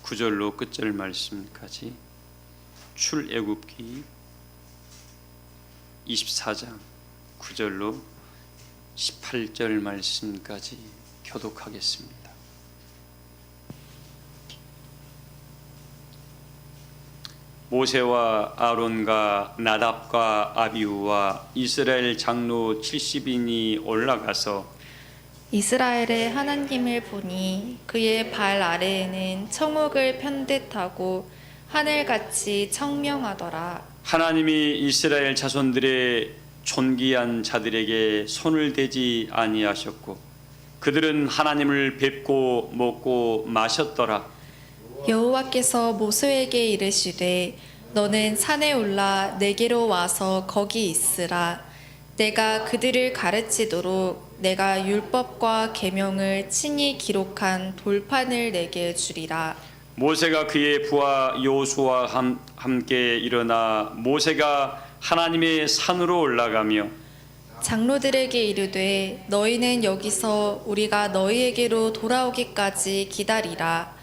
9절로 끝절 말씀까지 출애굽기 24장 9절로 18절 말씀까지 교독하겠습니다. 모세와 아론과 나답과 아비후와 이스라엘 장로 70인이 올라가서 이스라엘의 하나님을 보니 그의 발 아래에는 청옥을 편듯하고 하늘같이 청명하더라. 하나님이 이스라엘 자손들의 존귀한 자들에게 손을 대지 아니하셨고 그들은 하나님을 뵙고 먹고 마셨더라. 여호와께서 모세에게 이르시되 너는 산에 올라 내게로 와서 거기 있으라. 내가 그들을 가르치도록 내가 율법과 계명을 친히 기록한 돌판을 내게 주리라. 모세가 그의 부하 여호수아와 함께 일어나 모세가 하나님의 산으로 올라가며 장로들에게 이르되 너희는 여기서 우리가 너희에게로 돌아오기까지 기다리라.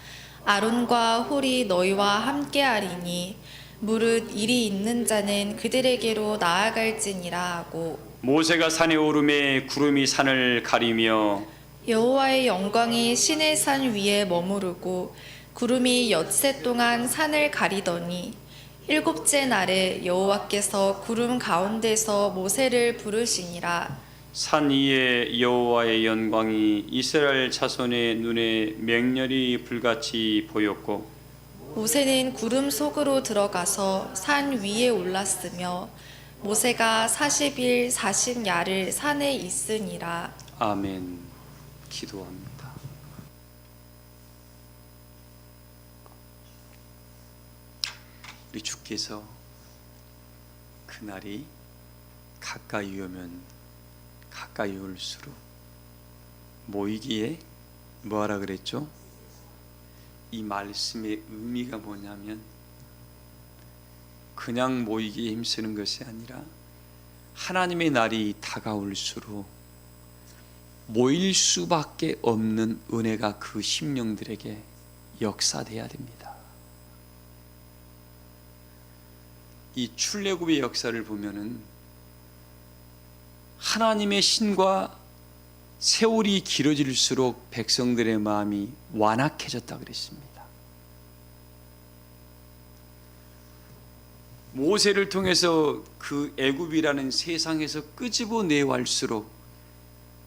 아론과 홀이 너희와 함께하리니 무릇 일이 있는 자는 그들에게로 나아갈지니라 하고 모세가 산에 오르매 구름이 산을 가리며 여호와의 영광이 시내 산 위에 머무르고 구름이 엿새 동안 산을 가리더니 일곱째 날에 여호와께서 구름 가운데서 모세를 부르시니라. 산 위에 여호와의 영광이 이스라엘 자손의 눈에 맹렬히 불같이 보였고 모세는 구름 속으로 들어가서 산 위에 올랐으며 모세가 40일 40야를 산에 있으니라. 아멘. 기도합니다. 우리 주께서 그날이 가까이 오면 가까이 올수록 모이기에 뭐하라 그랬죠? 이 말씀의 의미가 뭐냐면 그냥 모이기에 힘쓰는 것이 아니라 하나님의 날이 다가올수록 모일 수밖에 없는 은혜가 그 심령들에게 역사돼야 됩니다. 이 출애굽의 역사를 보면은 하나님의 신과 세월이 길어질수록 백성들의 마음이 완악해졌다 그랬습니다. 모세를 통해서 그 애굽이라는 세상에서 끄집어내갈수록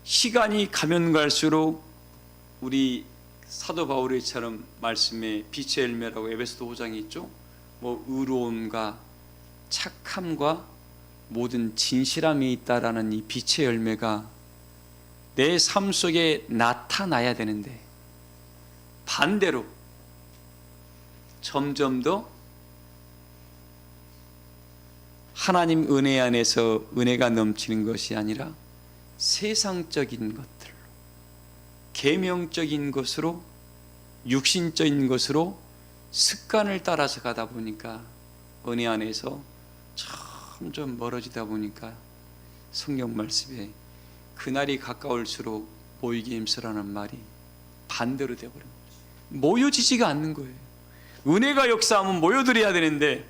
시간이 가면 갈수록 우리 사도 바울의처럼 말씀에 빛의 열매라고 에베소서 5장에 있죠. 뭐 의로움과 착함과 모든 진실함이 있다라는 이 빛의 열매가 내 삶 속에 나타나야 되는데 반대로 점점 더 하나님 은혜 안에서 은혜가 넘치는 것이 아니라 세상적인 것들로 계명적인 것으로 육신적인 것으로 습관을 따라서 가다 보니까 은혜 안에서 점점 멀어지다 보니까 성경 말씀에 그날이 가까울수록 모이기 힘쓰라는 말이 반대로 되어버린 거예요. 모여지지가 않는 거예요. 은혜가 역사하면 모여들어야 되는데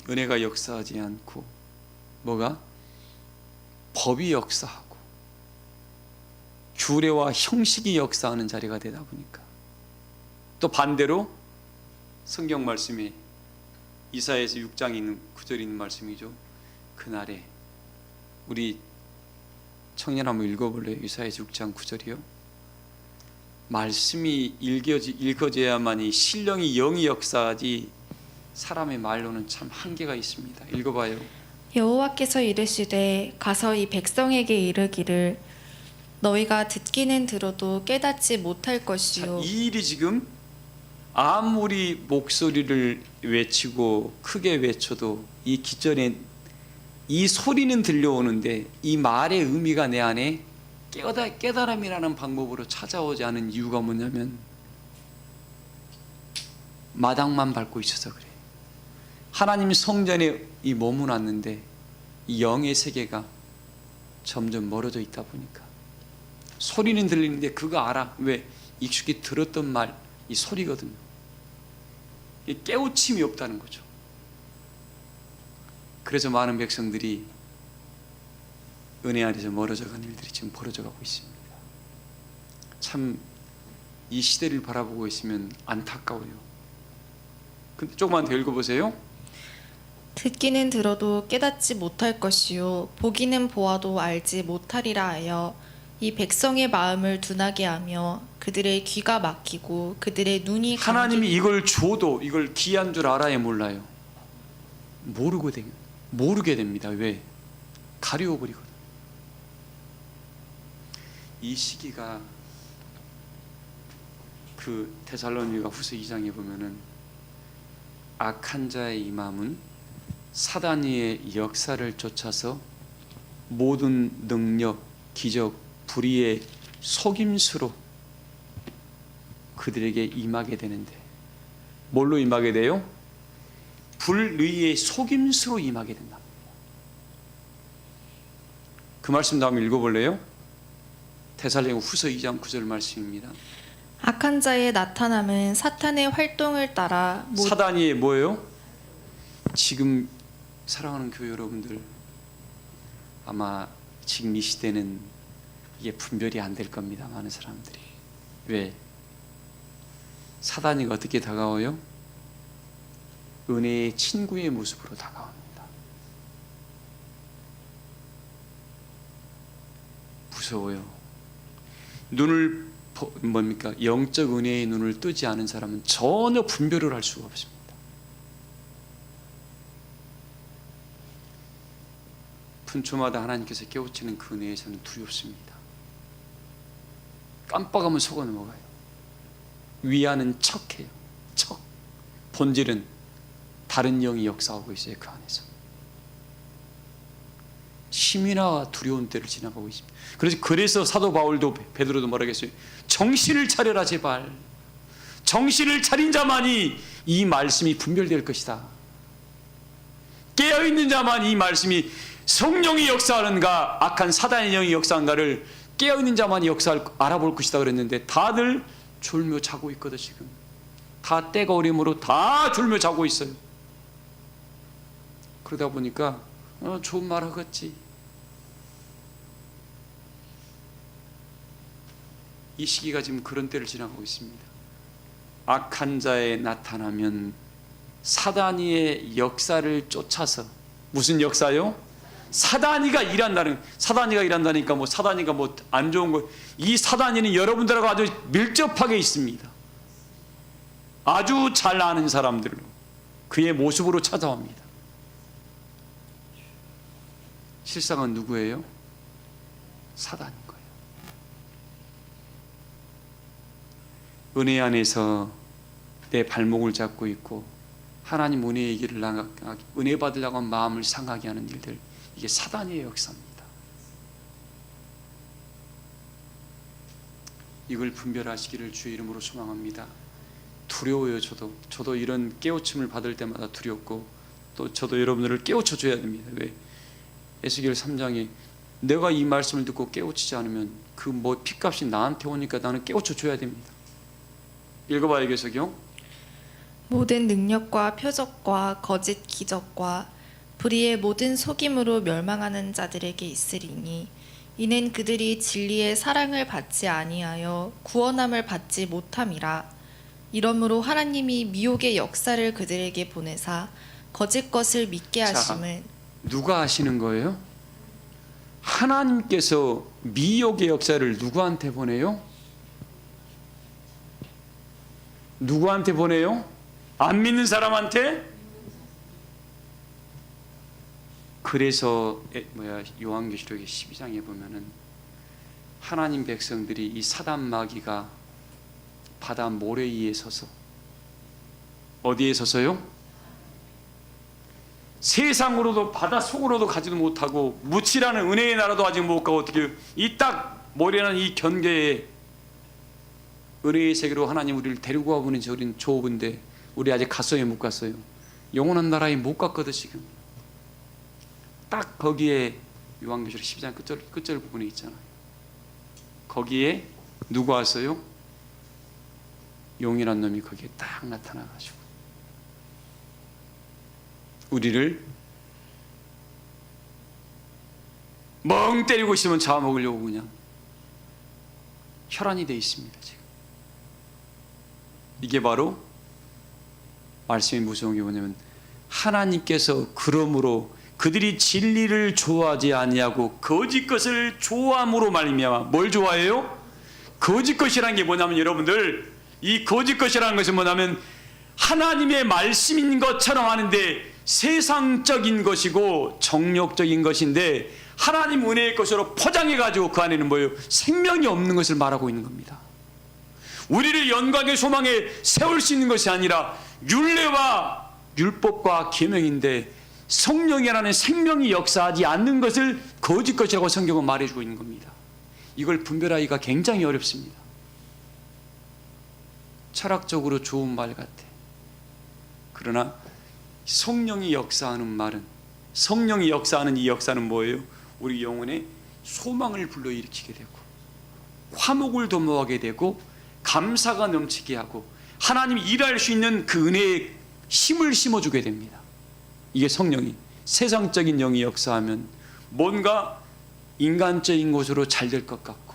은혜가 역사하지 않고 뭐가? 법이 역사하고 규례와 형식이 역사하는 자리가 되다 보니까 또 반대로 성경 말씀에 이사야서 6장에 있는 9절에 있는 말씀이죠. 그날에 우리 청년 한번 읽어볼래요? 이사야서 6장 9절이요. 말씀이 읽어져야만이 신령이 영이 역사하지 사람의 말로는 참 한계가 있습니다. 읽어봐요. 여호와께서 이르시되 가서 이 백성에게 이르기를 너희가 듣기는 들어도 깨닫지 못할 것이요. 이 일이 지금 아무리 목소리를 외치고 크게 외쳐도 이 기절에 이 소리는 들려오는데 이 말의 의미가 내 안에 깨달음이라는 방법으로 찾아오지 않은 이유가 뭐냐면 마당만 밟고 있어서 그래요. 하나님 성전에 이 머무났는데 이 영의 세계가 점점 멀어져 있다 보니까 소리는 들리는데 그거 알아. 왜? 익숙히 들었던 말, 이 소리거든요. 이 깨우침이 없다는 거죠. 그래서 많은 백성들이 은혜 안에서 멀어져가는 일들이 지금 벌어져가고 있습니다. 참 이 시대를 바라보고 있으면 안타까워요. 근데 조금만 더 읽어보세요. 듣기는 들어도 깨닫지 못할 것이요 보기는 보아도 알지 못하리라 하여 이 백성의 마음을 둔하게 하며 그들의 귀가 막히고 그들의 눈이 하나님이 이걸 줘도 이걸 귀한 줄 알아야 몰라요. 모르게 됩니다. 왜? 가려워버리거든. 이 시기가 그 데살로니가 후서 2장에 보면은 악한 자의 이 마음은 사단의 역사를 쫓아서 모든 능력, 기적, 불의의 속임수로 그들에게 임하게 되는데, 뭘로 임하게 돼요? 불의의 속임수로 임하게 된다. 그 말씀 다음 읽어볼래요? 데살로니가 후서 2장 9절 말씀입니다. 악한 자의 나타남은 사탄의 활동을 따라 사단이 뭐예요? 지금 사랑하는 교회 여러분들, 아마 지금 이 시대는 이게 분별이 안 될 겁니다. 많은 사람들이. 왜? 사단이 어떻게 다가와요? 은혜의 친구의 모습으로 다가옵니다. 무서워요. 눈을 뭡니까? 영적 은혜의 눈을 뜨지 않은 사람은 전혀 분별을 할 수가 없습니다. 분초마다 하나님께서 깨우치는 그 은혜에서는 두렵습니다. 깜빡하면 속아 넘어가요. 위하는 척해요. 척. 본질은 다른 영이 역사하고 있어요. 그 안에서 심이나 두려운 때를 지나가고 있습니다. 그래서 사도 바울도 베드로도 뭐라겠어요? 정신을 차려라 제발. 정신을 차린 자만이 이 말씀이 분별될 것이다. 깨어있는 자만이 이 말씀이 성령이 역사하는가 악한 사단의 영이 역사하는가를 깨어있는 자만이 역사할 알아볼 것이다 그랬는데, 다들 졸며 자고 있거든. 지금 다 때가 어림으로 다 졸며 자고 있어요. 그러다 보니까 좋은 말 하겠지. 이 시기가 지금 그런 때를 지나가고 있습니다. 악한 자에 나타나면 사단이의 역사를 쫓아서, 무슨 역사요? 사단이가 일한다니까 뭐 사단이가 뭐 안 좋은 거, 이 사단이는 여러분들하고 아주 밀접하게 있습니다. 아주 잘 아는 사람들로 그의 모습으로 찾아옵니다. 실상은 누구예요? 사단인 거예요. 은혜 안에서 내 발목을 잡고 있고 하나님 은혜의 길을 나가게, 은혜 받으려고 마음을 상하게 하는 일들, 이게 사단의 역사입니다. 이걸 분별하시기를 주의 이름으로 소망합니다. 두려워요. 저도 이런 깨우침을 받을 때마다 두렵고, 또 저도 여러분들을 깨우쳐 줘야 됩니다. 왜? 에스겔 3장에 내가 이 말씀을 듣고 깨우치지 않으면 그 뭐 핏값이 나한테 오니까 나는 깨우쳐 줘야 됩니다. 읽어봐요. 계속요. 모든 능력과 표적과 거짓 기적과 불의의 모든 속임으로 멸망하는 자들에게 있으리니 이는 그들이 진리의 사랑을 받지 아니하여 구원함을 받지 못함이라. 이러므로 하나님이 미혹의 역사를 그들에게 보내사 거짓 것을 믿게 하심을. 누가 하시는 거예요? 하나님께서 미혹의 역사를 누구한테 보내요? 누구한테 보내요? 안 믿는 사람한테? 그래서 요한계시록 12장에 보면은 하나님 백성들이 이 사단 마귀가 바다 모래 위에 서서, 어디에 서서요? 세상으로도 바다 속으로도 가지도 못하고 무치라는 은혜의 나라도 아직 못 가고, 어떻게 이 딱 모래라는 이 경계에 은혜의 세계로 하나님 우리를 데리고 가보는 저린 좁은데 우리 아직 갔어요? 못 갔어요? 영원한 나라에 못 갔거든. 지금 딱 거기에 요한계시록 12장 끝절 부분에 있잖아요. 거기에 누가 왔어요? 용이란 놈이 거기에 딱 나타나가지고 우리를 멍 때리고 있으면 잡아먹으려고 그냥 혈안이 돼 있습니다. 지금 이게 바로 말씀이 무서운 게 뭐냐면, 하나님께서 그러므로 그들이 진리를 좋아하지 아니하고 거짓 것을 좋아함으로 말미암아. 뭘 좋아해요? 거짓 것이라는 게 뭐냐면, 여러분들, 이 거짓 것이라는 것은 뭐냐면 하나님의 말씀인 것처럼 하는데 세상적인 것이고 정욕적인 것인데, 하나님 은혜의 것으로 포장해가지고 그 안에는 뭐예요? 생명이 없는 것을 말하고 있는 겁니다. 우리를 영광의 소망에 세울 수 있는 것이 아니라 율례와 율법과 계명인데 성령이라는 생명이 역사하지 않는 것을 거짓 것이라고 성경은 말해주고 있는 겁니다. 이걸 분별하기가 굉장히 어렵습니다. 철학적으로 좋은 말 같아. 그러나 성령이 역사하는 말은, 성령이 역사하는 이 역사는 뭐예요? 우리 영혼에 소망을 불러일으키게 되고 화목을 도모하게 되고 감사가 넘치게 하고 하나님이 일할 수 있는 그 은혜의 힘을 심어주게 됩니다. 이게 성령이, 세상적인 영이 역사하면 뭔가 인간적인 것으로 잘 될 것 같고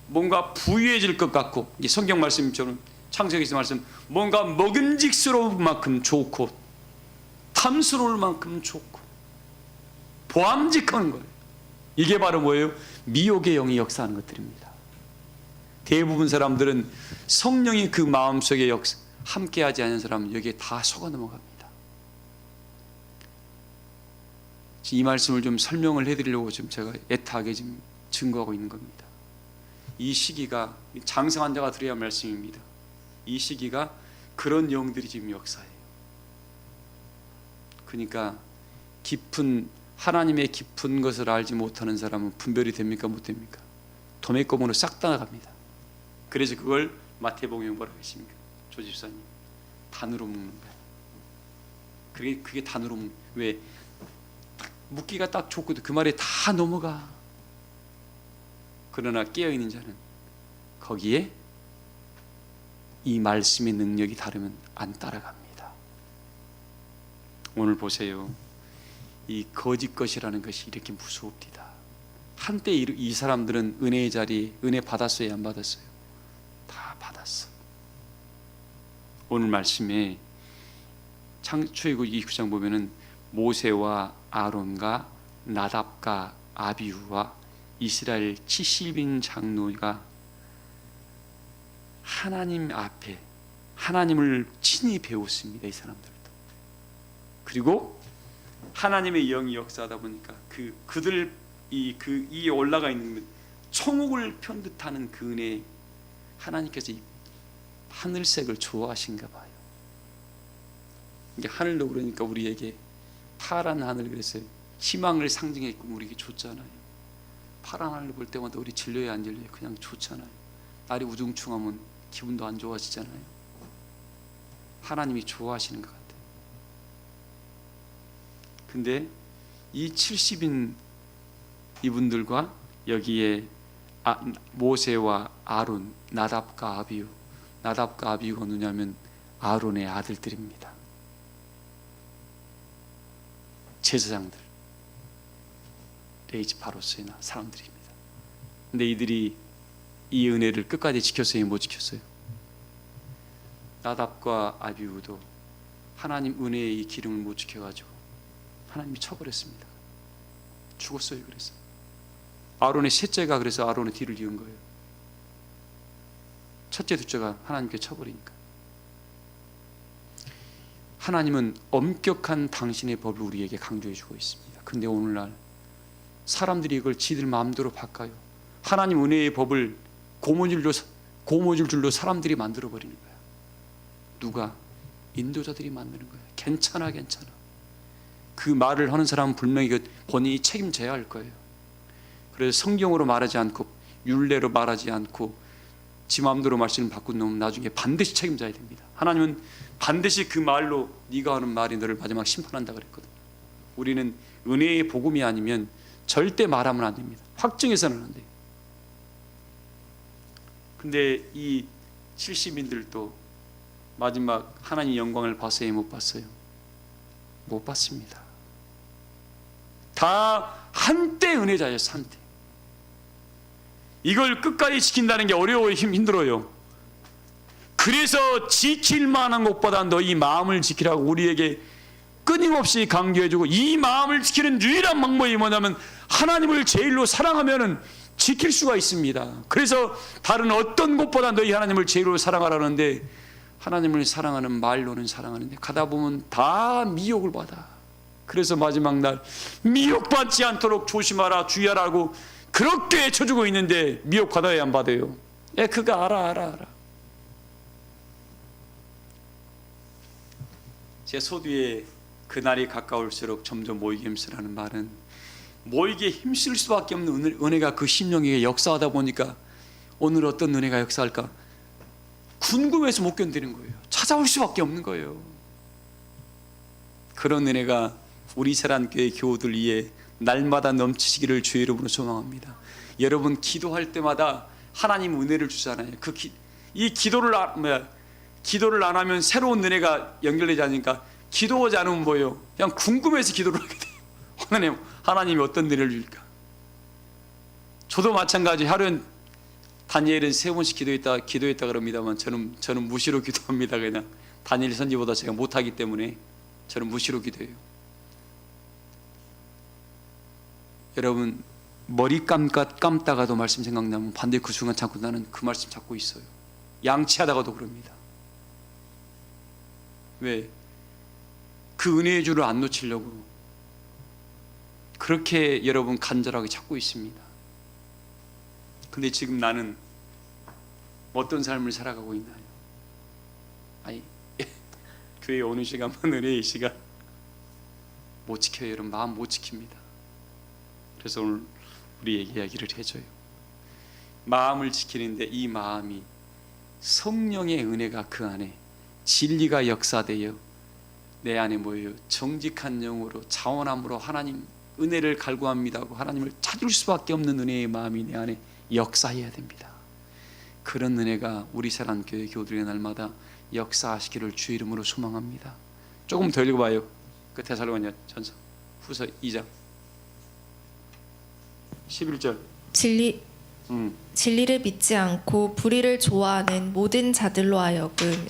뭔가 부유해질 것 같고, 이 성경 말씀처럼 창세기에서 말씀, 뭔가 먹음직스러울 만큼 좋고 탐스러울 만큼 좋고 보암직한 거예요. 이게 바로 뭐예요? 미혹의 영이 역사하는 것들입니다. 대부분 사람들은 성령이 그 마음속에 함께하지 않은 사람은 여기에 다 속아 넘어갑니다. 이 말씀을 좀 설명을 해드리려고 지금 제가 애타게 지금 증거하고 있는 겁니다. 이 시기가, 장성한 자가 들어야 할 말씀입니다. 이 시기가 그런 영들이 지금 역사해요. 그러니까 하나님의 깊은 것을 알지 못하는 사람은 분별이 됩니까? 못 됩니까? 도매껌으로 싹 다 나갑니다. 그래서 그걸 마태복음에 뭐라고 했습니까? 조집사님, 단으로 묶는 거예요. 그게 단으로 왜 묶기가 딱 좋거든. 그 말에 다 넘어가. 그러나 깨어있는 자는 거기에 이 말씀의 능력이 다르면 안 따라갑니다. 오늘 보세요. 이 거짓 것이라는 것이 이렇게 무서웁니다. 한때 이 사람들은 은혜의 자리, 은혜 받았어요? 안 받았어요? 다 받았어. 오늘 말씀에 창출애굽 29장 보면은 모세와 아론과 나답과 아비후와 이스라엘 70인 장로가 하나님 앞에 하나님을 친히 배웠습니다. 이 사람들도. 그리고 하나님의 영이 역사하다 보니까 그들 이 올라가 있는 청옥을 편듯하는 그 은혜, 하나님께서 이 하늘색을 좋아하신가 봐요. 이게 하늘로 그러니까 우리에게 파란 하늘, 그래서 희망을 상징했고 우리에게 좋잖아요. 파란 하늘 볼 때마다 우리 질려요, 안 질려요? 그냥 좋잖아요. 날이 우중충하면 기분도 안 좋아지잖아요. 하나님이 좋아하시는 것 같아요. 근데 이 70인 이분들과 여기에 모세와 아론, 나답과 아비후, 나답과 아비후가 누구냐면 아론의 아들들입니다. 제사장들, 레이지 바로스의 사람들입니다. 근데 이들이 이 은혜를 끝까지 지켰어요? 못 지켰어요? 나답과 아비후도 하나님 은혜의 이 기름을 못 지켜가지고 하나님이 쳐버렸습니다. 죽었어요. 그래서 아론의 셋째가 그래서 아론의 뒤를 이은 거예요. 첫째 둘째가 하나님께 쳐버리니까. 하나님은 엄격한 당신의 법을 우리에게 강조해 주고 있습니다. 근데 오늘날 사람들이 이걸 지들 마음대로 바꿔요. 하나님 은혜의 법을 고무줄로 사람들이 만들어 버리는 거야. 누가? 인도자들이 만드는 거야. 괜찮아. 그 말을 하는 사람은 분명히 본인이 책임져야 할 거예요. 그래서 성경으로 말하지 않고 율례로 말하지 않고 지 마음대로 말씀을 바꾼 놈은 나중에 반드시 책임져야 됩니다. 하나님은 반드시 그 말로 네가 하는 말이 너를 마지막 심판한다 그랬거든요. 우리는 은혜의 복음이 아니면 절대 말하면 안 됩니다. 확증해서는 안 돼요. 근데 이 70인들도 마지막 하나님 영광을 봤어요? 못 봤어요? 못 봤습니다. 다 한때 은혜자였어요. 한때. 이걸 끝까지 지킨다는 게 어려워요. 힘들어요. 그래서 지킬 만한 것보다 너희 마음을 지키라고 우리에게 끊임없이 강조해주고, 이 마음을 지키는 유일한 방법이 뭐냐면 하나님을 제일로 사랑하면 지킬 수가 있습니다. 그래서 다른 어떤 것보다 너희 하나님을 제일로 사랑하라는데, 하나님을 사랑하는 말로는 사랑하는데 가다 보면 다 미혹을 받아. 그래서 마지막 날 미혹받지 않도록 조심하라 주의하라고 그렇게 쳐주고 있는데 미혹 받아야 안 받아요? 그거 알아. 제 소두에 그날이 가까울수록 점점 모이게 힘쓰라는 말은, 모이게 힘쓸 수밖에 없는 은혜가 그 심령에게 역사하다 보니까 오늘 어떤 은혜가 역사할까 궁금해서 못 견디는 거예요. 찾아올 수밖에 없는 거예요. 그런 은혜가 우리 세란교회 교우들 위에 날마다 넘치시기를 주의 이름으로 소망합니다. 여러분 기도할 때마다 하나님 은혜를 주잖아요. 이 기도를 안 하면 새로운 은혜가 연결되지 않으니까, 기도하지 않으면 뭐예요? 그냥 궁금해서 기도를 하게 돼요. 하나님이 어떤 은혜를 줄까? 저도 마찬가지. 하루에 다니엘은 3번씩 기도했다 그럽니다만 저는 무시로 기도합니다. 그냥 다니엘 선지보다 제가 못하기 때문에 저는 무시로 기도해요. 여러분 머리 감다가도 말씀 생각나면 반드시 그 순간 자꾸 나는 그 말씀 잡고 있어요. 양치하다가도 그럽니다. 왜? 그 은혜의 줄을 안 놓치려고 그렇게 여러분 간절하게 찾고 있습니다. 근데 지금 나는 어떤 삶을 살아가고 있나요? 아니 교회에 오는 시간만 은혜의 시간 못 지켜요. 여러분 마음 못 지킵니다. 그래서 오늘 우리에게 이야기를 해줘요. 마음을 지키는데 이 마음이 성령의 은혜가 그 안에 진리가 역사되어 내 안에 뭐예요? 정직한 영으로 자원함으로 하나님 은혜를 갈구합니다 하고 하나님을 찾을 수밖에 없는 은혜의 마음이 내 안에 역사해야 됩니다. 그런 은혜가 우리 세란교회 교우들의 날마다 역사하시기를 주의 이름으로 소망합니다. 조금 더 읽어봐요. 그 데살로니가 전서 후서 2장 11절. 진리를 믿지 않고 불의를 좋아하는 모든 자들로 하여금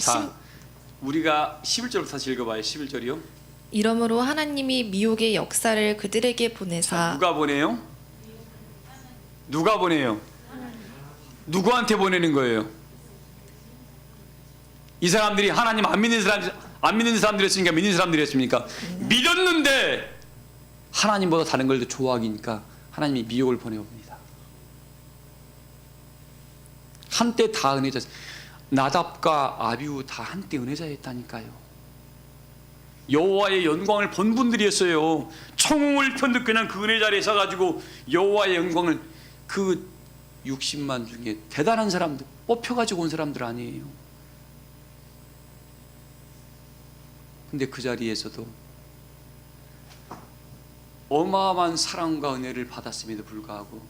우리가 11절부터 다시 읽어봐요. 11절이요. 이러므로 하나님이 미혹의 역사를 그들에게 보내사. 누가 보내요? 누가 보내요? 누구한테 보내는 거예요? 이 사람들이 하나님 안 믿는 사람들이었으니까 믿는 사람들이었습니까? 믿었는데 하나님보다 다른 걸 더 좋아하니까 하나님이 미혹을 보내옵니다. 한때 다 은혜자, 나답과 아비후 다 한때 은혜자였다니까요. 여호와의 영광을 본 분들이었어요. 청홍을 편득 그냥 그 은혜 자리에 서가지고 여호와의 영광을, 그 60만 중에 대단한 사람들 뽑혀가지고 온 사람들 아니에요. 근데 그 자리에서도 어마어마한 사랑과 은혜를 받았음에도 불구하고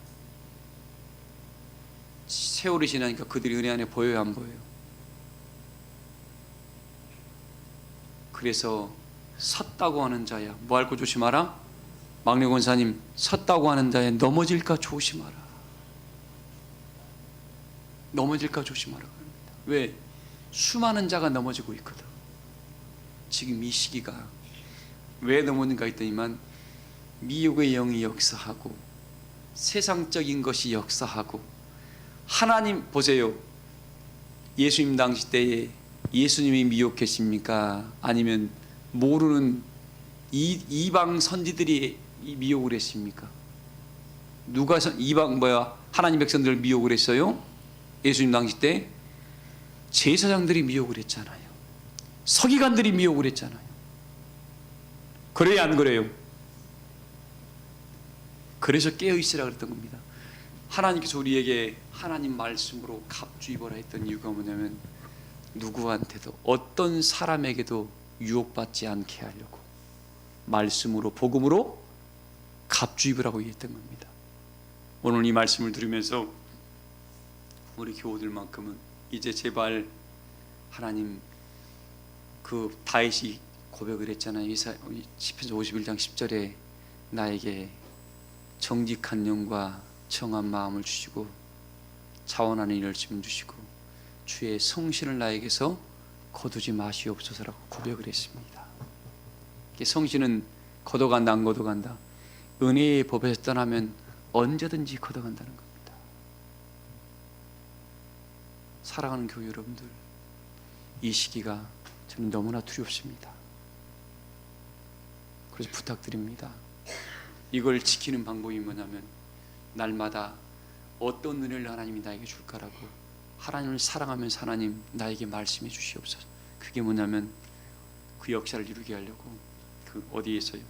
세월이 지나니까 그들이 은혜 안에 보여요, 안 보여요? 그래서 섰다고 하는 자야 뭐 할 거 조심하라. 막내 권사님, 섰다고 하는 자야 넘어질까 조심하라. 넘어질까 조심하라 그럽니다. 왜? 수많은 자가 넘어지고 있거든. 지금 이 시기가 왜 넘어지는가 했더니만 미혹의 영이 역사하고 세상적인 것이 역사하고, 하나님 보세요. 예수님 당시 때에 예수님이 미혹했습니까? 아니면 모르는 이방 선지들이 미혹을 했습니까? 누가 하나님 백성들을 미혹을 했어요? 예수님 당시 때 제사장들이 미혹을 했잖아요. 서기관들이 미혹을 했잖아요. 그래야 안 그래요? 그래서 깨어있으라 그랬던 겁니다. 하나님께서 우리에게 하나님 말씀으로 갑주입어라 했던 이유가 뭐냐면 누구한테도 어떤 사람에게도 유혹받지 않게 하려고 말씀으로 복음으로 갑주입으라고 얘기했던 겁니다. 오늘 이 말씀을 들으면서 우리 교우들만큼은 이제 제발 하나님 그 다윗이 고백을 했잖아요. 시편서 51장 10절에 나에게 정직한 영과 정한 마음을 주시고 자원하는 일을 주시고 주의 성신을 나에게서 거두지 마시옵소서라고 고백을 했습니다. 성신은 걷어간다 안 걷어간다. 은혜의 법에서 떠나면 언제든지 걷어간다는 겁니다. 사랑하는 교회 여러분들, 이 시기가 저는 너무나 두렵습니다. 그래서 부탁드립니다. 이걸 지키는 방법이 뭐냐면 날마다 어떤 은혜를 하나님이 나에게 줄까라고 하나님을 사랑하면서 하나님 나에게 말씀해 주시옵소서. 그게 뭐냐면 그 역사를 이루게 하려고 그 어디에서요?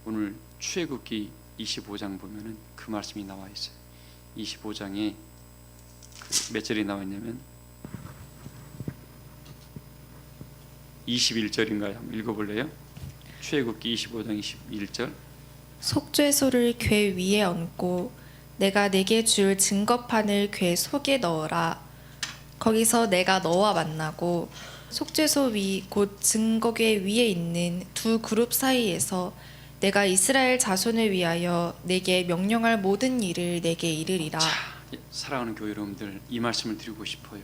오늘 출애굽기 25장 보면은 그 말씀이 나와 있어요. 25장에 몇 절이 나와 있냐면 21절인가요? 한번 읽어볼래요? 출애굽기 25장 21절. 속죄소를 궤 위에 얹고 내가 내게 줄 증거판을 궤 속에 넣어라. 거기서 내가 너와 만나고 속죄소 위 곧 증거궤 위에 있는 두 그룹 사이에서 내가 이스라엘 자손을 위하여 내게 명령할 모든 일을 내게 이르리라. 자, 사랑하는 교회 여러분들, 이 말씀을 드리고 싶어요.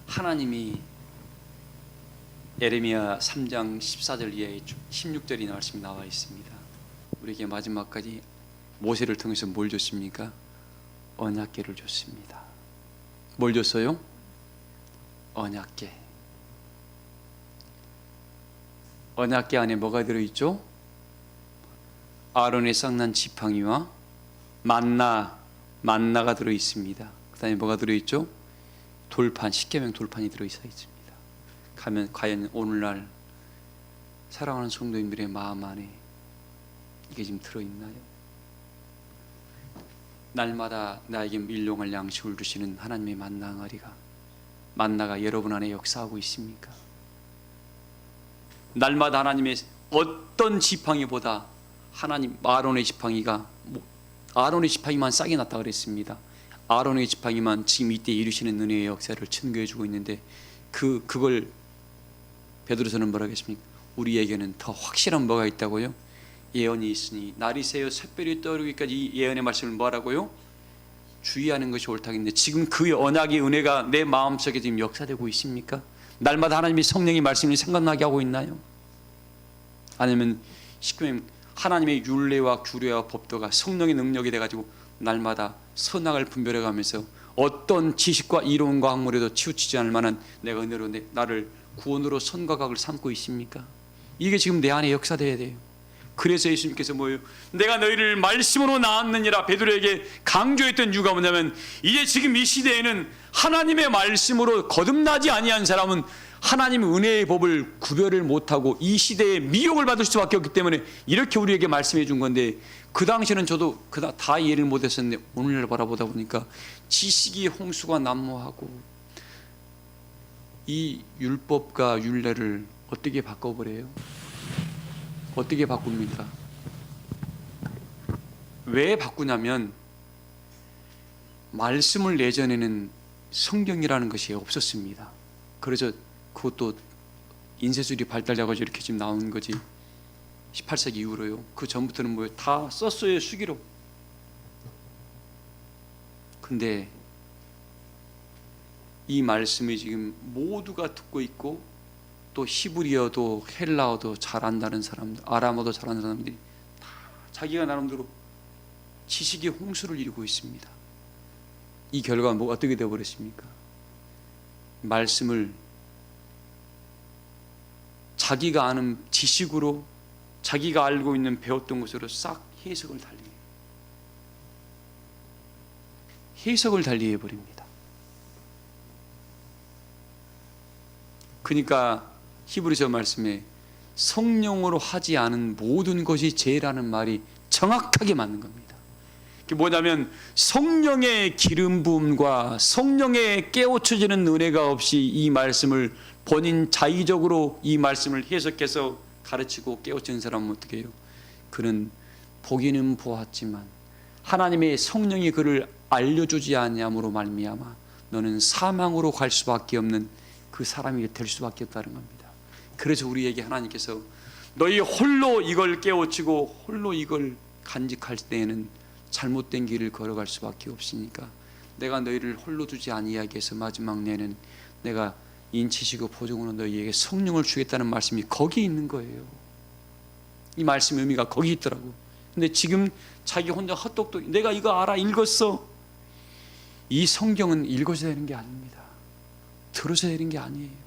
하나님이 예레미야 3장 14절 이하에 16절이 말씀이 나와 있습니다. 우리에게 마지막까지 모세를 통해서 뭘 줬습니까? 언약궤를 줬습니다. 뭘 줬어요? 언약궤. 언약궤 안에 뭐가 들어있죠? 아론의 쌍난 지팡이와 만나가 들어있습니다. 그 다음에 뭐가 들어있죠? 돌판, 십계명 돌판이 들어있어 있습니다. 가면 과연 오늘날 사랑하는 성도님들의 마음 안에 이게 지금 들어있나요? 날마다 나에게 일용할 양식을 주시는 하나님의 만나가 여러분 안에 역사하고 있습니까? 날마다 하나님의 어떤 지팡이보다 하나님 아론의 지팡이만 싹이 났다 그랬습니다. 아론의 지팡이만 지금 이때 이루시는 은혜의 역사를 증거해 주고 있는데 그걸 베드로서는 뭐라고 했습니까? 우리에게는 더 확실한 뭐가 있다고요? 예언이 있으니 날이 새어 샛별이 떠오르기까지 이 예언의 말씀을 뭐라고요? 주의하는 것이 옳다겠는데 지금 그 언약의 은혜가 내 마음속에 지금 역사되고 있습니까? 날마다 하나님의 성령의 말씀을 생각나게 하고 있나요? 아니면 십계명 하나님의 율례와 규례와 법도가 성령의 능력이 돼가지고 날마다 선악을 분별해가면서 어떤 지식과 이론과 학문에도 치우치지 않을 만한 내가 은혜로 나를 구원으로 선과 각을 삼고 있습니까? 이게 지금 내 안에 역사돼야 돼요. 그래서 예수님께서 뭐예요? 내가 너희를 말씀으로 낳았느니라 베드로에게 강조했던 이유가 뭐냐면 이제 지금 이 시대에는 하나님의 말씀으로 거듭나지 아니한 사람은 하나님의 은혜의 법을 구별을 못하고 이 시대에 미혹을 받을 수밖에 없기 때문에 이렇게 우리에게 말씀해 준 건데 그 당시에는 저도 다 이해를 못했었는데 오늘날 바라보다 보니까 지식이 홍수가 난무하고 이 율법과 율례를 어떻게 바꿔버려요? 어떻게 바꿉니까? 왜 바꾸냐면 말씀을 예전에는 성경이라는 것이 없었습니다. 그래서 그것도 인쇄술이 발달돼가지고 이렇게 지금 나온 거지 18세기 이후로요. 그 전부터는 뭐예요? 다 썼어요, 수기로. 근데 이 말씀이 지금 모두가 듣고 있고 또 히브리어도 헬라어도 잘한다는 사람들, 아람어도 잘하는 사람들이 다 자기가 나름대로 지식의 홍수를 이루고 있습니다. 이 결과가 뭐 어떻게 되어버렸습니까? 말씀을 자기가 아는 지식으로 자기가 알고 있는 배웠던 것으로 싹 해석을 달리 해버립니다. 그러니까 히브리서 말씀에 성령으로 하지 않은 모든 것이 죄라는 말이 정확하게 맞는 겁니다. 그게 뭐냐면 성령의 기름 부음과 성령의 깨우쳐지는 은혜가 없이 이 말씀을 본인 자의적으로 이 말씀을 해석해서 가르치고 깨우치는 사람은 어떻게 해요? 그는 보기는 보았지만 하나님의 성령이 그를 알려주지 아니함으로 말미암아 너는 사망으로 갈 수밖에 없는 그 사람이 될 수밖에 없다는 겁니다. 그래서 우리에게 하나님께서 너희 홀로 이걸 깨우치고 홀로 이걸 간직할 때에는 잘못된 길을 걸어갈 수밖에 없으니까 내가 너희를 홀로 두지 아니하게 해서 마지막 내는 내가 인치시고 보증으로 너희에게 성령을 주겠다는 말씀이 거기 있는 거예요. 이 말씀 의미가 거기 있더라고. 근데 지금 자기 혼자 헛똑똑 내가 이거 알아 읽었어. 이 성경은 읽어져야 되는 게 아닙니다. 들어져야 되는 게 아니에요.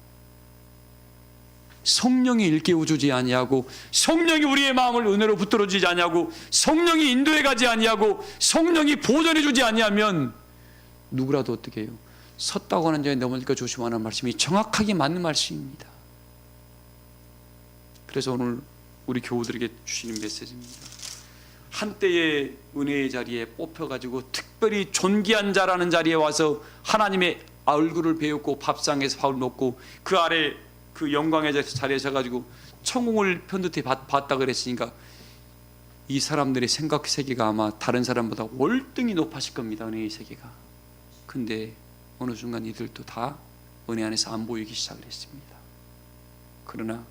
성령이 일깨워주지 아니하고 성령이 우리의 마음을 은혜로 붙들어주지 아니하고 성령이 인도해 가지 아니하고 성령이 보존해 주지 아니하면 누구라도 어떻게 해요? 섰다고 하는 자에 넘어질까 조심하는 말씀이 정확하게 맞는 말씀입니다. 그래서 오늘 우리 교우들에게 주시는 메시지입니다. 한때의 은혜의 자리에 뽑혀가지고 특별히 존귀한 자라는 자리에 와서 하나님의 얼굴을 배웠고 밥상에서 밥을 먹고 그 아래 그 영광의 자리에 서가지고 천국을 편듯이 봤다 그랬으니까 이 사람들의 생각 세계가 아마 다른 사람보다 월등히 높아질 겁니다. 은혜의 세계가. 근데 어느 순간 이들도 다 은혜 안에서 안 보이기 시작을 했습니다. 그러나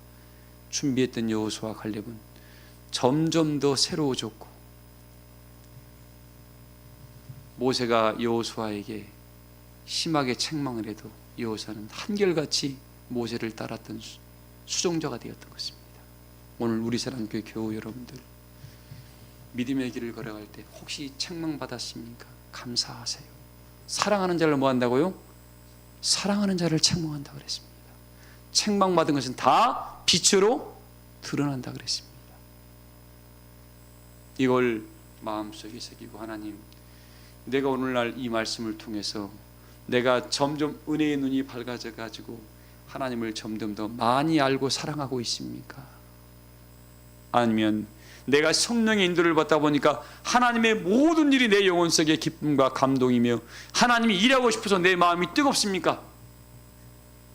준비했던 여호수아 갈렙은 점점 더 새로워졌고 모세가 여호수아에게 심하게 책망을 해도 여호수아는 한결같이 모세를 따랐던 수종자가 되었던 것입니다. 오늘 우리 사랑교회 교우 여러분들 믿음의 길을 걸어갈 때 혹시 책망받았습니까? 감사하세요. 사랑하는 자를 뭐 한다고요? 사랑하는 자를 책망한다 그랬습니다. 책망받은 것은 다 빛으로 드러난다 그랬습니다. 이걸 마음속에 새기고 하나님 내가 오늘날 이 말씀을 통해서 내가 점점 은혜의 눈이 밝아져 가지고 하나님을 점점 더 많이 알고 사랑하고 있습니까? 아니면 내가 성령의 인도를 받다 보니까 하나님의 모든 일이 내 영혼 속에 기쁨과 감동이며 하나님이 일하고 싶어서 내 마음이 뜨겁습니까?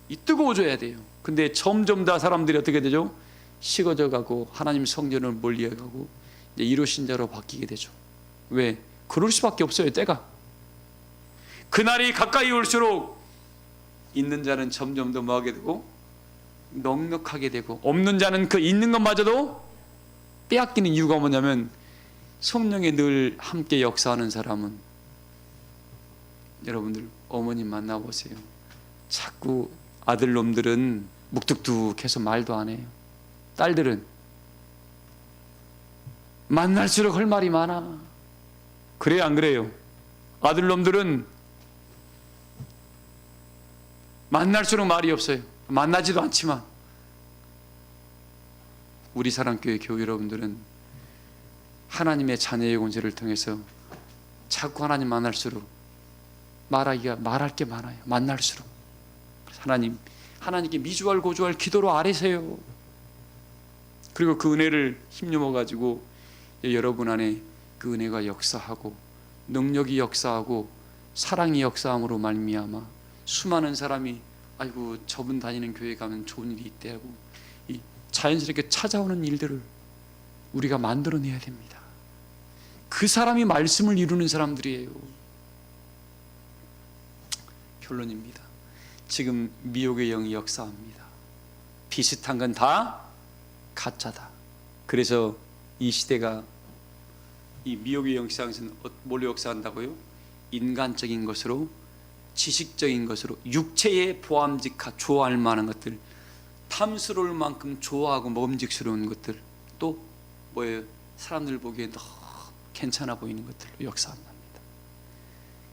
이 뜨거워져야 돼요. 근데 점점 다 사람들이 어떻게 되죠? 식어져 가고 하나님 성전을 멀리해가고 이루신 자로 바뀌게 되죠. 왜? 그럴 수밖에 없어요. 때가 그날이 가까이 올수록 있는 자는 점점 더 뭐하게 되고 넉넉하게 되고 없는 자는 그 있는 것마저도 빼앗기는 이유가 뭐냐면 성령이 늘 함께 역사하는 사람은 여러분들 어머님 만나보세요. 자꾸 아들놈들은 묵뚝뚝해서 말도 안 해요. 딸들은 만날수록 할 말이 많아. 그래요 안 그래요? 아들놈들은 만날수록 말이 없어요. 만나지도 않지만 우리 사랑교회 교회 여러분들은 하나님의 자녀의 권세를 통해서 자꾸 하나님 만날수록 말할 게 많아요. 만날수록 하나님께 미주알 고주알 기도로 아뢰세요. 그리고 그 은혜를 힘입어 가지고 여러분 안에 그 은혜가 역사하고 능력이 역사하고 사랑이 역사함으로 말미암아 수많은 사람이 아이고 저분 다니는 교회 가면 좋은 일이 있대 하고 이 자연스럽게 찾아오는 일들을 우리가 만들어내야 됩니다. 그 사람이 말씀을 이루는 사람들이에요. 결론입니다. 지금 미혹의 영이 역사합니다. 비슷한 건 다 가짜다. 그래서 이 시대가 이 미혹의 영상에서는 뭘로 역사한다고요? 인간적인 것으로 지식적인 것으로 육체에 보암직하 좋아할 만한 것들 탐스러울 만큼 좋아하고 먹음직스러운 것들 또 뭐예요? 사람들 보기에 너무 괜찮아 보이는 것들로 역사합니다.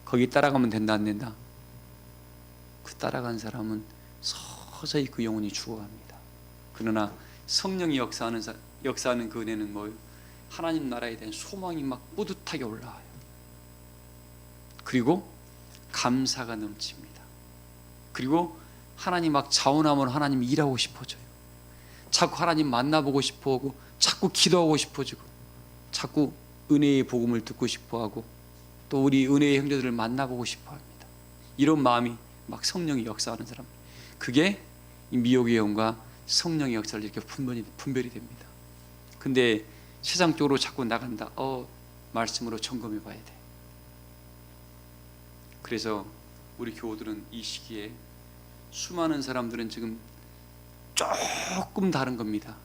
거기 따라가면 된다 안 된다? 그 따라간 사람은 서서히 그 영혼이 죽어갑니다. 그러나 성령이 역사하는 그 은혜는 뭐예요? 하나님 나라에 대한 소망이 막 뿌듯하게 올라와요. 그리고 감사가 넘칩니다. 그리고 하나님 막 자원하면 하나님 일하고 싶어져요. 자꾸 하나님 만나보고 싶어하고 자꾸 기도하고 싶어지고 자꾸 은혜의 복음을 듣고 싶어하고 또 우리 은혜의 형제들을 만나보고 싶어합니다. 이런 마음이 막 성령이 역사하는 사람, 그게 미혹의 영과 성령의 역사를 이렇게 분별이 됩니다. 근데 세상적으로 자꾸 나간다. 말씀으로 점검해 봐야 돼. 그래서 우리 교우들은 이 시기에 수많은 사람들은 지금 조금 다른 겁니다.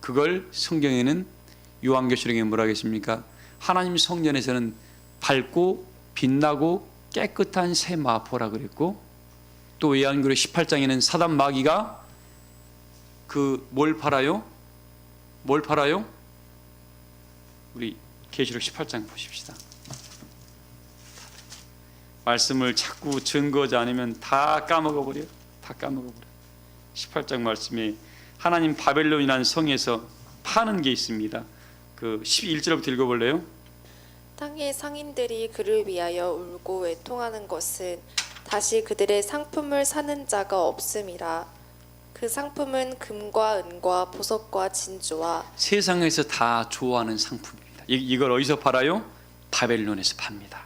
그걸 성경에는 요한계시록에 뭐라 하겠습니까? 하나님 성전에서는 밝고 빛나고 깨끗한 새 마포라 그랬고, 또 요한계시록 18장에는 사단 마귀가 그 뭘 팔아요? 뭘 팔아요? 우리 계시록 18장 보십시다. 말씀을 자꾸 증거하지 않으면 다 까먹어버려요. 다 까먹어버려요. 18장 말씀에 하나님 바벨론이라는 성에서 파는 게 있습니다. 그 11절부터 읽어볼래요? 땅의 상인들이 그를 위하여 울고 애통하는 것은 다시 그들의 상품을 사는 자가 없음이라. 그 상품은 금과 은과 보석과 진주와 세상에서 다 좋아하는 상품입니다. 이걸 어디서 팔아요? 바벨론에서 팝니다.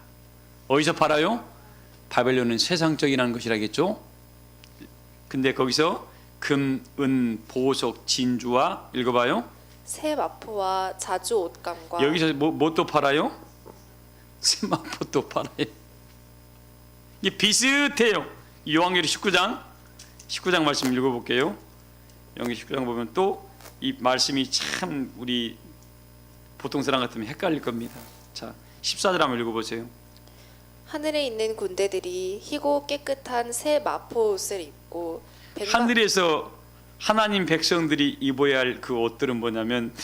어디서 팔아요? 바벨론은 세상적이라는 것이라겠죠. 근데 거기서 금, 은, 보석, 진주와 읽어봐요. 새 마포와 자주 옷감과 여기서 뭐 또 팔아요? 세마포 또 팔아요. 이게 비슷해요. 요한계시록 19장 말씀 읽어볼게요. 요한계시록 19장 보면 또 이 말씀이 참 우리 보통 사람 같으면 헷갈릴 겁니다. 자, 14절 한번 읽어보세요. 하늘에 있는 군대들이 희고 깨끗한 새 마포 옷을 입고 하늘에서 하나님 백성들이 입어야 할 그 옷들은 뭐냐면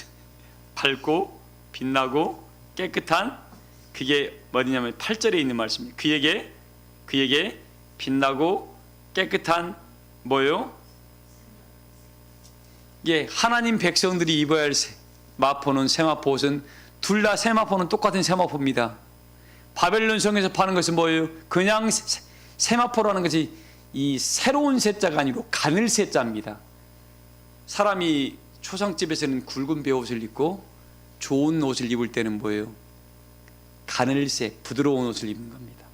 밝고 빛나고 깨끗한, 그게 뭐냐면 8절에 있는 말씀입니다. 그에게 빛나고 깨끗한 뭐요? 예, 하나님 백성들이 입어야 할 마포는 세마포 옷은 둘 다 세마포는 똑같은 세마포입니다. 바벨론 성에서 파는 것은 뭐예요? 그냥 세마포라는 것이 이 새로운 세자가 아니고 가늘 세자입니다. 사람이 초상집에서는 굵은 베옷을 입고 좋은 옷을 입을 때는 뭐예요? 가늘색 부드러운 옷을 입는 겁니다.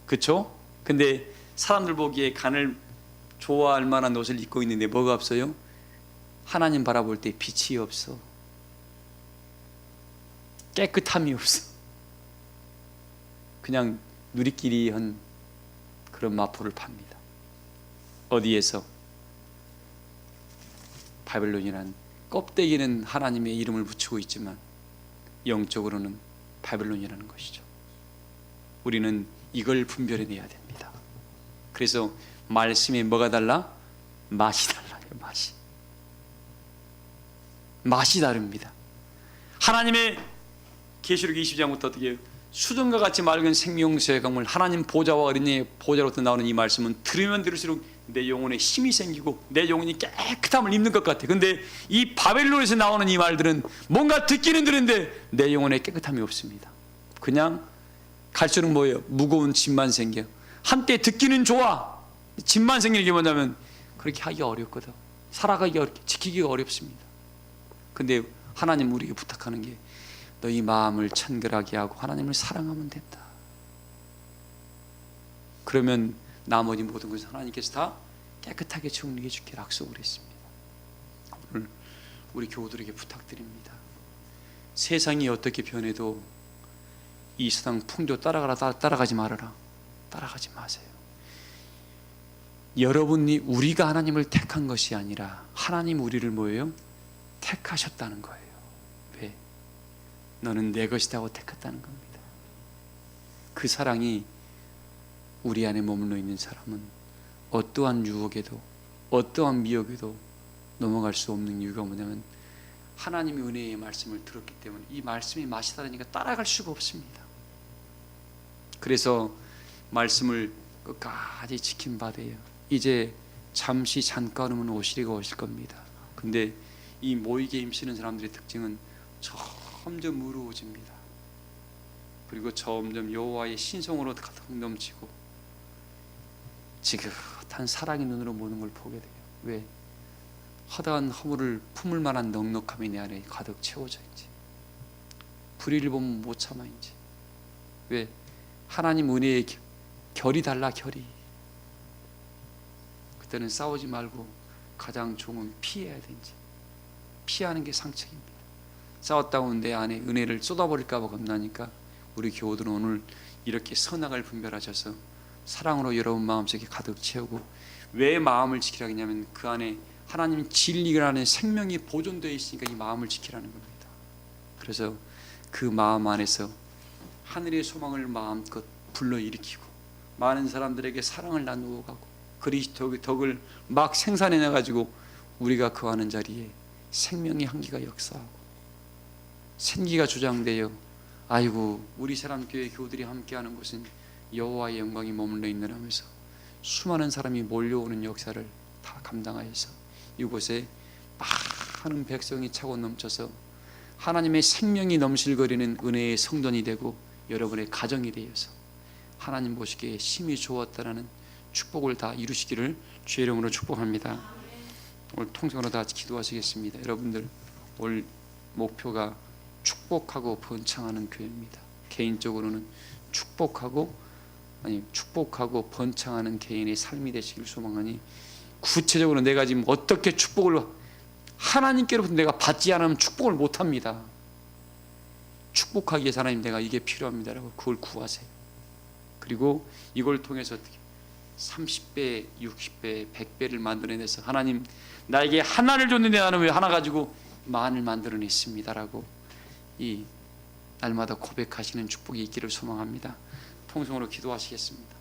그렇죠? 근데 사람들 보기에 가늘 좋아할 만한 옷을 입고 있는데 뭐가 없어요? 하나님 바라볼 때 빛이 없어. 깨끗함이 없어. 그냥 누리끼리 한 그런 마포를 팝니다. 어디에서? 바벨론이란 껍데기는 하나님의 이름을 붙이고 있지만 영적으로는 바벨론이라는 것이죠. 우리는 이걸 분별해내야 됩니다. 그래서 말씀에 뭐가 달라? 맛이 달라요. 맛이 다릅니다. 하나님의 계시록 20장부터 어떻게 해요? 수정과 같이 맑은 생명수의 강물, 하나님 보좌와 어린이의 보좌로부터 나오는 이 말씀은 들으면 들을수록 내 영혼에 힘이 생기고 내 영혼이 깨끗함을 입는 것 같아. 근데 이 바벨론에서 나오는 이 말들은 뭔가 듣기는 들은데 내 영혼에 깨끗함이 없습니다. 그냥 갈수록 뭐예요? 무거운 짐만 생겨. 한때 듣기는 좋아. 짐만 생기는 게 뭐냐면 그렇게 하기가 어렵거든. 살아가기가 어렵게, 지키기가 어렵습니다. 근데 하나님 우리에게 부탁하는 게 너희 마음을 청결하게 하고 하나님을 사랑하면 된다. 그러면 나머지 모든 것을 하나님께서 다 깨끗하게 정리해 주기를 약속을 했습니다. 오늘 우리 교우들에게 부탁드립니다. 세상이 어떻게 변해도 이 세상 풍조 따라가지 말아라. 따라가지 마세요. 여러분이 우리가 하나님을 택한 것이 아니라 하나님 우리를 뭐예요? 택하셨다는 거예요. 왜? 너는 내 것이다 고 택했다는 겁니다. 그 사랑이 우리 안에 머물러 있는 사람은 어떠한 유혹에도 어떠한 미혹에도 넘어갈 수 없는 이유가 뭐냐면 하나님의 은혜의 말씀을 들었기 때문에 이 말씀이 맛이 다르니까 따라갈 수가 없습니다. 그래서 말씀을 끝까지 지킨 바 되요. 이제 잠시 잠깐은 오시리가 오실 겁니다. 근데 이 모이게 힘쓰는 사람들의 특징은 점점 무르워집니다. 그리고 점점 여호와의 신성으로 가득 넘치고 지긋한 사랑의 눈으로 보는 걸 보게 돼요. 왜? 허다한 허물을 품을 만한 넉넉함이 내 안에 가득 채워져 있지. 불의를 보면 못 참아 이제. 왜? 하나님 은혜의 결이 달라. 결이. 그때는 싸우지 말고 가장 좋은 건 피해야 되지. 피하는 게 상책입니다. 싸웠다고 내 안에 은혜를 쏟아버릴까 봐 겁나니까 우리 교우들은 오늘 이렇게 선악을 분별하셔서 사랑으로 여러분 마음속에 가득 채우고 왜 마음을 지키라고 했냐면 그 안에 하나님 진리라는 생명이 보존되어 있으니까 이 마음을 지키라는 겁니다. 그래서 그 마음 안에서 하늘의 소망을 마음껏 불러일으키고 많은 사람들에게 사랑을 나누어 가고 그리스도의 덕을 막 생산해내 가지고 우리가 거하는 자리에 생명의 향기가 역사하고 생기가 조장되어 아이고 우리 사람교회 교우들이 함께하는 곳은 여호와의 영광이 머물러 있느라면서 수많은 사람이 몰려오는 역사를 다 감당하여서 이곳에 많은 백성이 차고 넘쳐서 하나님의 생명이 넘실거리는 은혜의 성전이 되고 여러분의 가정이 되어서 하나님 보시기에 심히 좋았다라는 축복을 다 이루시기를 주의 이름으로 축복합니다. 오늘 통성으로 다 기도하시겠습니다. 여러분들 올 목표가 축복하고 번창하는 교회입니다. 개인적으로는 축복하고 번창하는 개인의 삶이 되시길 소망하니 구체적으로 내가 지금 어떻게 축복을 하나님께로부터 내가 받지 않으면 축복을 못합니다. 축복하기 위해서 하나님 내가 이게 필요합니다라고 그걸 구하세요. 그리고 이걸 통해서 30배, 60배, 100배를 만들어내서 하나님 나에게 하나를 줬는데 나는 왜 하나 가지고 만을 만들어냈습니다라고 이 날마다 고백하시는 축복이 있기를 소망합니다. 통성으로 기도하시겠습니다.